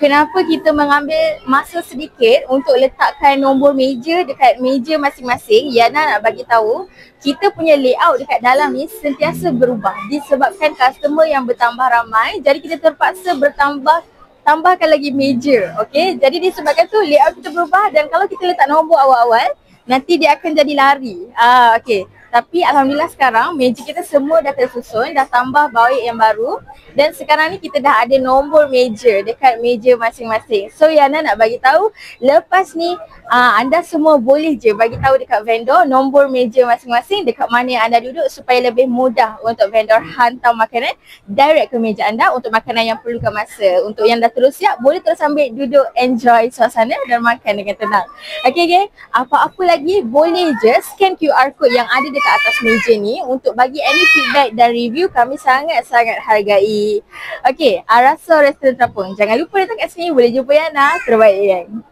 kenapa kita mengambil masa sedikit untuk letakkan nombor meja dekat meja masing-masing. Yana nak bagi tahu, kita punya layout dekat dalam ni sentiasa berubah disebabkan customer yang bertambah ramai, jadi kita terpaksa tambahkan lagi meja. Okey, jadi disebabkan tu layout kita berubah, dan kalau kita letak nombor awal-awal nanti dia akan jadi lari. Okey. Tapi alhamdulillah sekarang meja kita semua dah tersusun, dah tambah baik yang baru, dan sekarang ni kita dah ada nombor meja dekat meja masing-masing. So Yana nak bagi tahu, lepas ni anda semua boleh je bagi tahu dekat vendor nombor meja masing-masing dekat mana yang anda duduk, supaya lebih mudah untuk vendor hantar makanan direct ke meja anda untuk makanan yang perlukan masa. Untuk yang dah terus siap, boleh terus ambil duduk, enjoy suasana dan makan dengan tenang. Okay geng, apa-apa lagi boleh je scan QR code yang ada dekat atas meja ni untuk bagi any feedback dan review, kami sangat-sangat hargai. Okay, Rasa Restoran Terapung. Jangan lupa datang kat sini, boleh jumpa Yana. Terbaik geng.